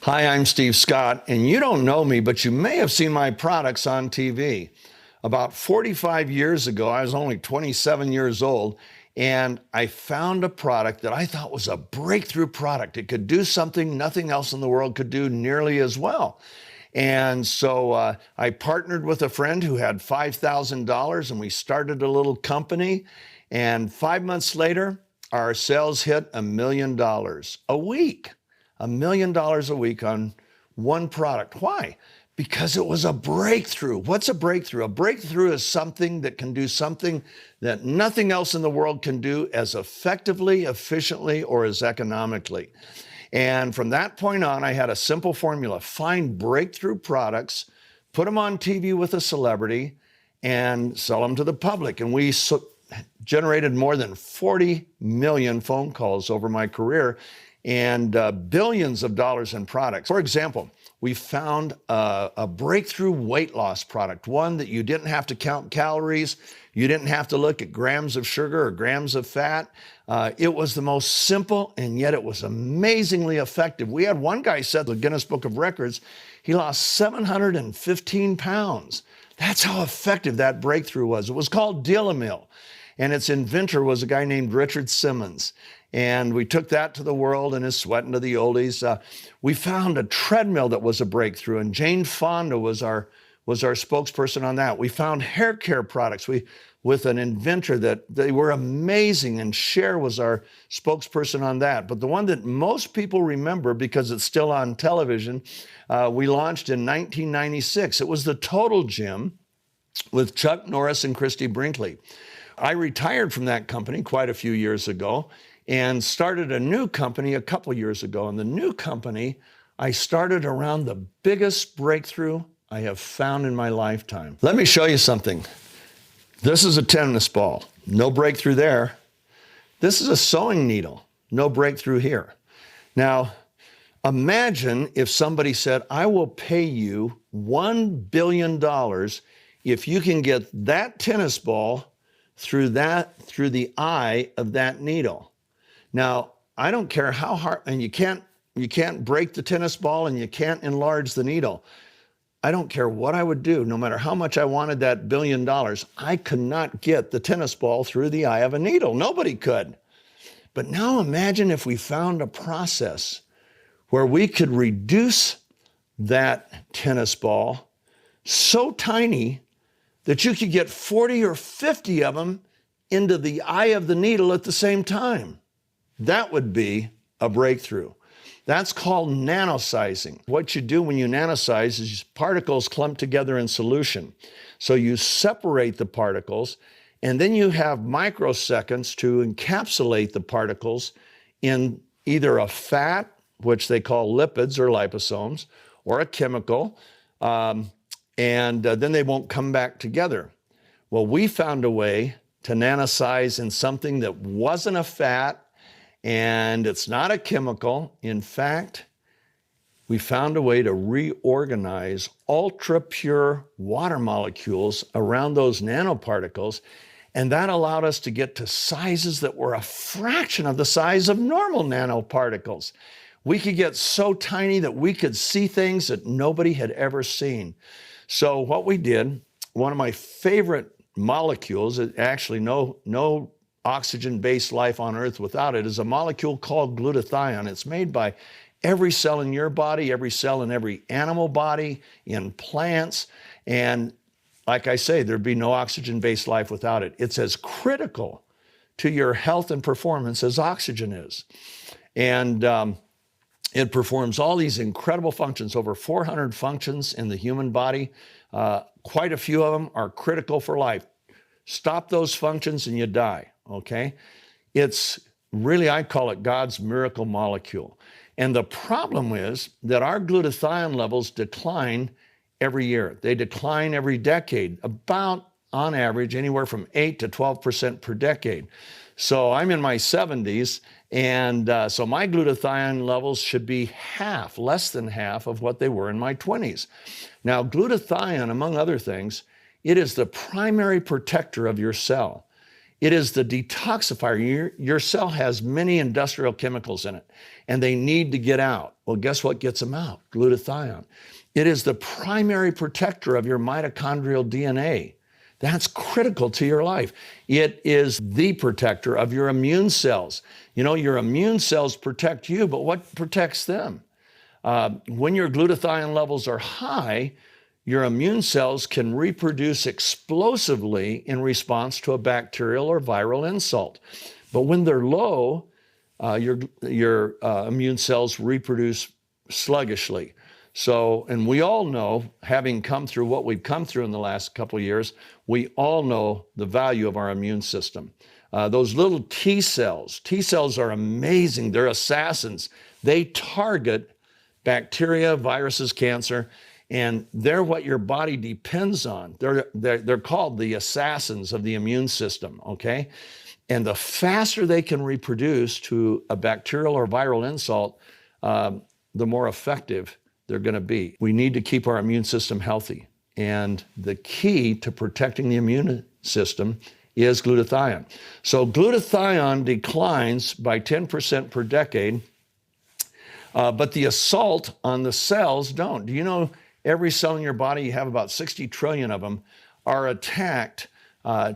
Hi, I'm Steve Scott, and you don't know me, but you may have seen my products on TV. About 45 years ago, I was only 27 years old, and I found a product that I thought was a breakthrough product. It could do something nothing else in the world could do nearly as well. And so I partnered with a friend who had $5,000, and we started a little company. And 5 months later, our sales hit $1 million a week. $1 million a week on one product. Why? Because it was a breakthrough. What's a breakthrough? A breakthrough is something that can do something that nothing else in the world can do as effectively, efficiently, or as economically. And from that point on, I had a simple formula. Find breakthrough products, put them on TV with a celebrity, and sell them to the public. And we generated more than 40 million phone calls over my career and billions of dollars in products. For example, we found a breakthrough weight loss product, one that you didn't have to count calories, you didn't have to look at grams of sugar or grams of fat. It was the most simple, and yet it was amazingly effective. We had one guy said, the Guinness Book of Records, he lost 715 pounds. That's how effective that breakthrough was. It was called Deal-A-Mill, and its inventor was a guy named Richard Simmons. And we took that to the world and is sweating to the oldies. We found a treadmill that was a breakthrough, and Jane Fonda was our spokesperson on that. We found hair care products with an inventor that they were amazing, and Cher was our spokesperson on that. But the one that most people remember, because it's still on television, we launched in 1996. It was the Total Gym with Chuck Norris and Christy Brinkley. I retired from that company quite a few years ago and started a new company a couple years ago. And the new company, I started around the biggest breakthrough I have found in my lifetime. Let me show you something. This is a tennis ball. No breakthrough there. This is a sewing needle. No breakthrough here. Now, imagine if somebody said, I will pay you $1 billion if you can get that tennis ball through the eye of that needle. Now, I don't care how hard, and you can't break the tennis ball and you can't enlarge the needle. I don't care what I would do, no matter how much I wanted that $1 billion, I could not get the tennis ball through the eye of a needle. Nobody could. But now imagine if we found a process where we could reduce that tennis ball so tiny that you could get 40 or 50 of them into the eye of the needle at the same time. That would be a breakthrough. That's called nanosizing. What you do when you nanosize is particles clump together in solution. So you separate the particles, and then you have microseconds to encapsulate the particles in either a fat, which they call lipids or liposomes, or a chemical, and then they won't come back together. Well, we found a way to nanosize in something that wasn't a fat, and it's not a chemical. In fact, we found a way to reorganize ultra-pure water molecules around those nanoparticles, and that allowed us to get to sizes that were a fraction of the size of normal nanoparticles. We could get so tiny that we could see things that nobody had ever seen. So what we did, one of my favorite molecules, actually no oxygen-based life on Earth without it, is a molecule called glutathione. It's made by every cell in your body, every cell in every animal body, in plants, and like I say, there'd be no oxygen-based life without it. It's as critical to your health and performance as oxygen is. And it performs all these incredible functions, over 400 functions in the human body. Quite a few of them are critical for life. Stop those functions and you die, okay? It's really, I call it God's miracle molecule. And the problem is that our glutathione levels decline every year. They decline every decade, about, on average, anywhere from 8 to 12% per decade. So I'm in my 70s, and so my glutathione levels should be half, less than half of what they were in my 20s. Now, glutathione, among other things, it is the primary protector of your cell. It is the detoxifier. Your cell has many industrial chemicals in it, and they need to get out. Well, guess what gets them out? Glutathione. It is the primary protector of your mitochondrial DNA. That's critical to your life. It is the protector of your immune cells. You know, your immune cells protect you, but what protects them? When your glutathione levels are high, your immune cells can reproduce explosively in response to a bacterial or viral insult. But when they're low, your immune cells reproduce sluggishly. So, and we all know, having come through what we've come through in the last couple of years, we all know the value of our immune system. Those little T cells are amazing. They're assassins. They target bacteria, viruses, cancer, and they're what your body depends on. They're called the assassins of the immune system, okay? And the faster they can reproduce to a bacterial or viral insult, the more effective they're going to be. We need to keep our immune system healthy. And the key to protecting the immune system is glutathione. So glutathione declines by 10% per decade, but the assault on the cells don't. Do you know every cell in your body, you have about 60 trillion of them, are attacked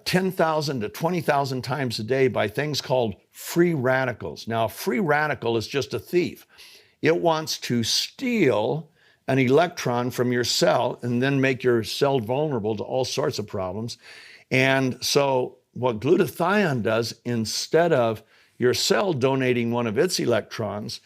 10,000 to 20,000 times a day by things called free radicals. Now, a free radical is just a thief. It wants to steal an electron from your cell and then make your cell vulnerable to all sorts of problems. And so what glutathione does, instead of your cell donating one of its electrons,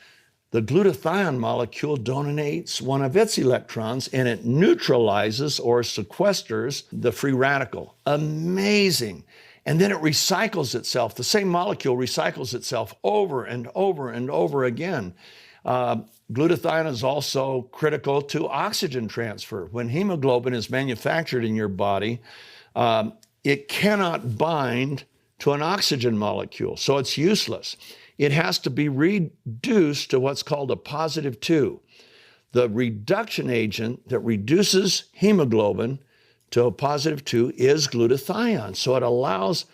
the glutathione molecule donates one of its electrons and it neutralizes or sequesters the free radical. Amazing. And then it recycles itself. The same molecule recycles itself over and over and over again. Glutathione is also critical to oxygen transfer. When hemoglobin is manufactured in your body, it cannot bind to an oxygen molecule, so it's useless. It has to be reduced to what's called a positive 2. The reduction agent that reduces hemoglobin to a positive 2 is glutathione. So it allows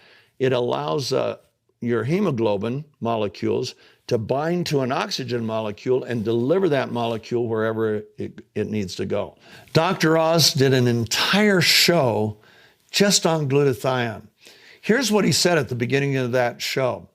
your hemoglobin molecules to bind to an oxygen molecule and deliver that molecule wherever it needs to go. Dr. Oz did an entire show just on glutathione. Here's what he said at the beginning of that show.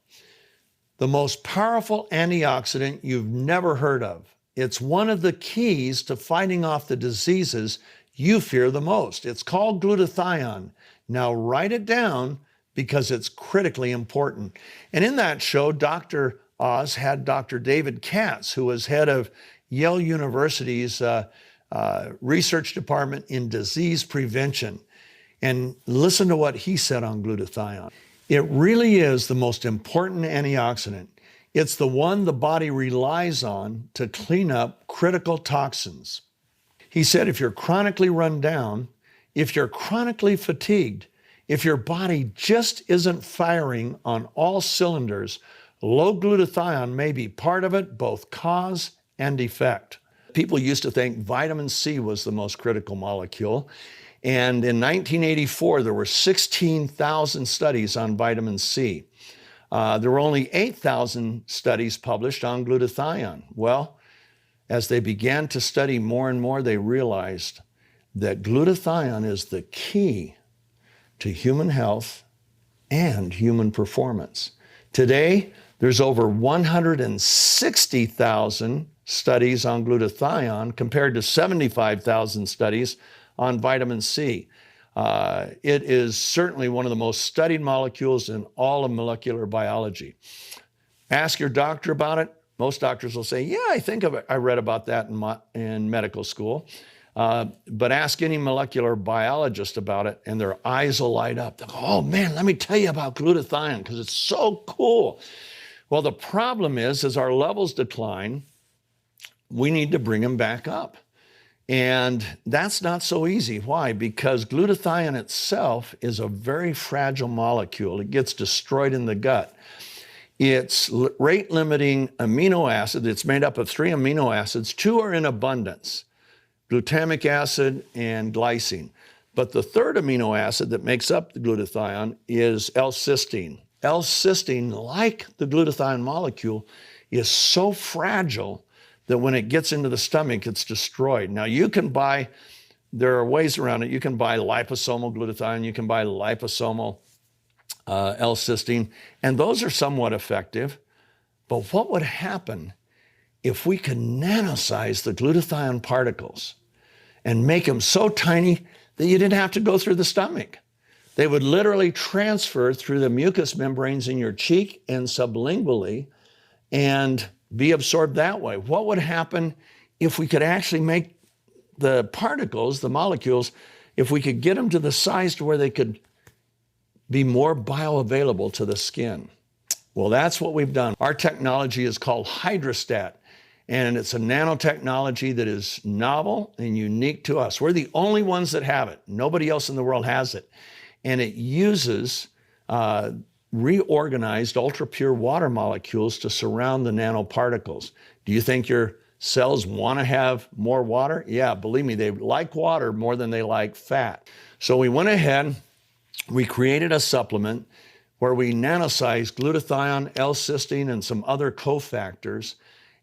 The most powerful antioxidant you've never heard of. It's one of the keys to fighting off the diseases you fear the most. It's called glutathione. Now write it down because it's critically important. And in that show, Dr. Oz had Dr. David Katz, who was head of Yale University's research department in disease prevention. And listen to what he said on glutathione. It really is the most important antioxidant. It's the one the body relies on to clean up critical toxins. He said, if you're chronically run down, if you're chronically fatigued, if your body just isn't firing on all cylinders, low glutathione may be part of it, both cause and effect. People used to think vitamin C was the most critical molecule. And in 1984, there were 16,000 studies on vitamin C. There were only 8,000 studies published on glutathione. Well, as they began to study more and more, they realized that glutathione is the key to human health and human performance. Today, there's over 160,000 studies on glutathione compared to 75,000 studies on vitamin C. It is certainly one of the most studied molecules in all of molecular biology. Ask your doctor about it. Most doctors will say, yeah, I think I read about that in medical school. But ask any molecular biologist about it and their eyes will light up. They'll go, oh man, let me tell you about glutathione because it's so cool. Well, the problem is, as our levels decline, we need to bring them back up. And that's not so easy. Why? Because glutathione itself is a very fragile molecule. It gets destroyed in the gut. It's rate-limiting amino acid. It's made up of 3 amino acids. 2 are in abundance, glutamic acid and glycine. But the third amino acid that makes up the glutathione is L-cysteine. L-cysteine, like the glutathione molecule, is so fragile that when it gets into the stomach, it's destroyed. Now, there are ways around it. You can buy liposomal glutathione, you can buy liposomal L-cysteine, and those are somewhat effective. But what would happen if we could nanosize the glutathione particles and make them so tiny that you didn't have to go through the stomach? They would literally transfer through the mucous membranes in your cheek and sublingually and be absorbed that way. What would happen if we could actually make the particles, the molecules, if we could get them to the size to where they could be more bioavailable to the skin? Well, that's what we've done. Our technology is called hydrostat, and it's a nanotechnology that is novel and unique to us. We're the only ones that have it. Nobody else in the world has it. And it uses reorganized ultra-pure water molecules to surround the nanoparticles. Do you think your cells want to have more water? Yeah, believe me, they like water more than they like fat. So we went ahead, we created a supplement where we nanosized glutathione, L-cysteine, and some other cofactors,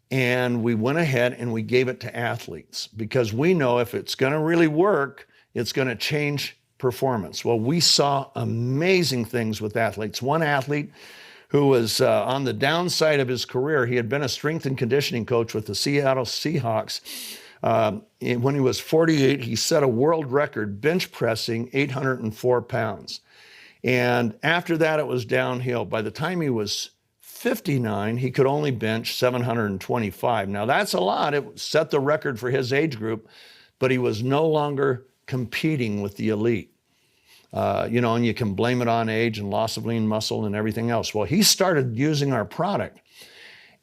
and we went ahead and we gave it to athletes because we know if it's going to really work, it's going to change performance. Well, we saw amazing things with athletes. One athlete who was on the downside of his career, he had been a strength and conditioning coach with the Seattle Seahawks. When he was 48, he set a world record bench pressing 804 pounds. And after that, it was downhill. By the time he was 59, he could only bench 725. Now, that's a lot. It set the record for his age group, but he was no longer competing with the elite. And you can blame it on age and loss of lean muscle and everything else. Well, he started using our product.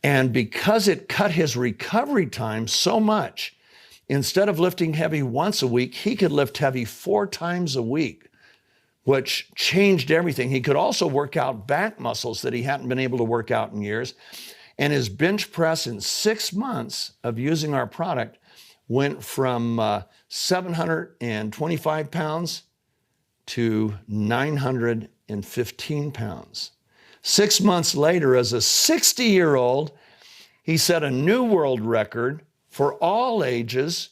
And because it cut his recovery time so much, instead of lifting heavy once a week, he could lift heavy 4 times a week, which changed everything. He could also work out back muscles that he hadn't been able to work out in years. And his bench press in 6 months of using our product went from 725 pounds to 915 pounds. 6 months later, as a 60-year-old, he set a new world record for all ages,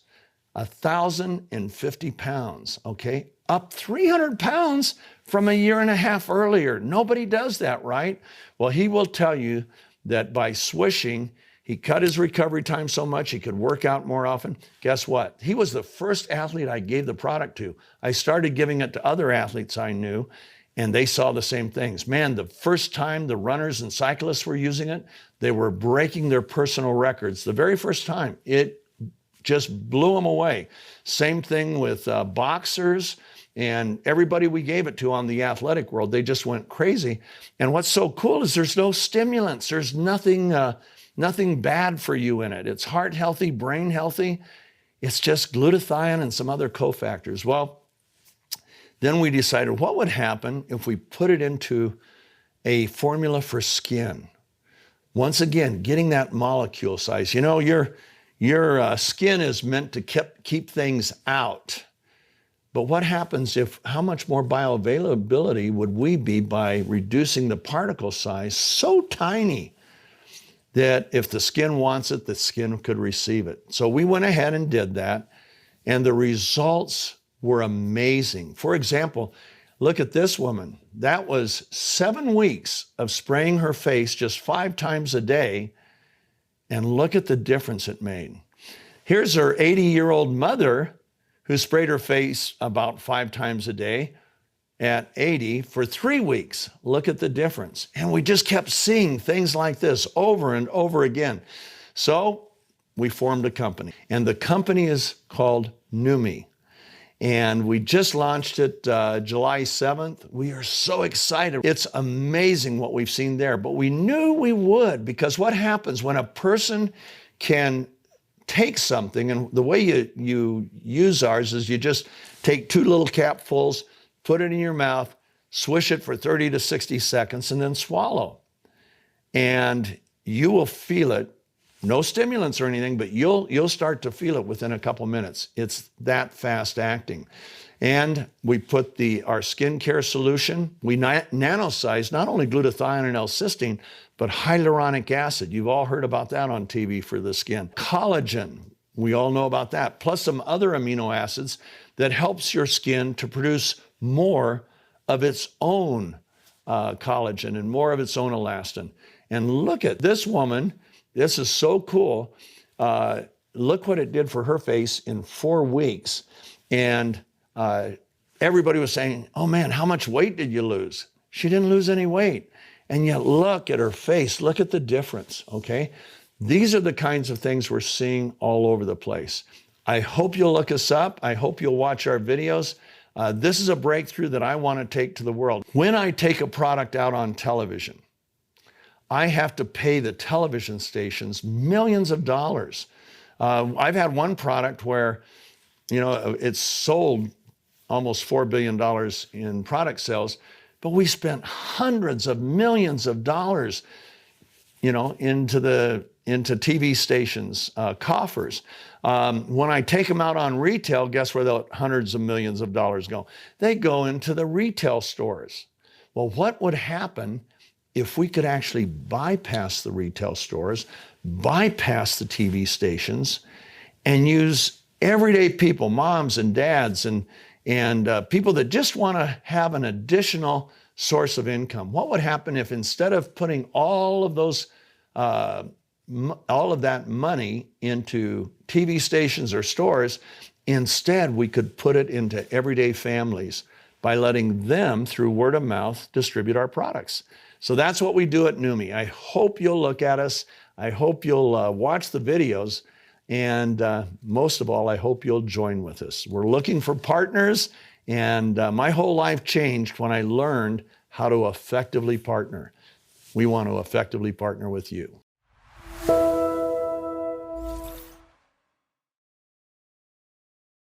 1,050 pounds, okay? Up 300 pounds from a year and a half earlier. Nobody does that, right? Well, he will tell you that by swishing, he cut his recovery time so much he could work out more often. Guess what? He was the first athlete I gave the product to. I started giving it to other athletes I knew, and they saw the same things. Man, the first time the runners and cyclists were using it, they were breaking their personal records. The very first time, it just blew them away. Same thing with boxers and everybody we gave it to on the athletic world. They just went crazy. And what's so cool is there's no stimulants. There's nothing bad for you in it. It's heart healthy, brain healthy. It's just glutathione and some other cofactors. Well, then we decided what would happen if we put it into a formula for skin. Once again, getting that molecule size. You know, your skin is meant to keep things out. But what happens how much more bioavailability would we be by reducing the particle size so tiny that if the skin wants it, the skin could receive it? So we went ahead and did that, and the results were amazing. For example, look at this woman. That was 7 weeks of spraying her face just 5 times a day, and look at the difference it made. Here's her 80-year-old mother who sprayed her face about 5 times a day at 80 for 3 weeks. Look at the difference. And we just kept seeing things like this over and over again. So we formed a company, and the company is called Numi. And we just launched it July 7th. We are so excited. It's amazing what we've seen there, but we knew we would, because what happens when a person can take something, and the way you use ours is you just take 2 little capfuls, put it in your mouth, swish it for 30 to 60 seconds, and then swallow. And you will feel it No stimulants or anything, but you'll start to feel it within a couple minutes. It's that fast acting. And we put our skincare solution, we nanosize not only glutathione and L-cysteine, but hyaluronic acid. You've all heard about that on TV for the skin. Collagen, we all know about that, plus some other amino acids that helps your skin to produce more of its own collagen and more of its own elastin. And look at this woman. This is so cool. Look what it did for her face in 4 weeks. And everybody was saying, oh man, how much weight did you lose? She didn't lose any weight. And yet look at her face. Look at the difference, okay? These are the kinds of things we're seeing all over the place. I hope you'll look us up. I hope you'll watch our videos. This is a breakthrough that I want to take to the world. When I take a product out on television, I have to pay the television stations millions of dollars. I've had one product where, it's sold almost $4 billion in product sales, but we spent hundreds of millions of dollars, into TV stations, coffers. When I take them out on retail, guess where the hundreds of millions of dollars go? They go into the retail stores. Well, what would happen if we could actually bypass the retail stores, bypass the TV stations, and use everyday people, moms and dads, and people that just want to have an additional source of income? What would happen if instead of putting all of that money into TV stations or stores, instead we could put it into everyday families by letting them, through word of mouth, distribute our products? So that's what we do at Numi. I hope you'll look at us. I hope you'll watch the videos. And most of all, I hope you'll join with us. We're looking for partners. And my whole life changed when I learned how to effectively partner. We want to effectively partner with you.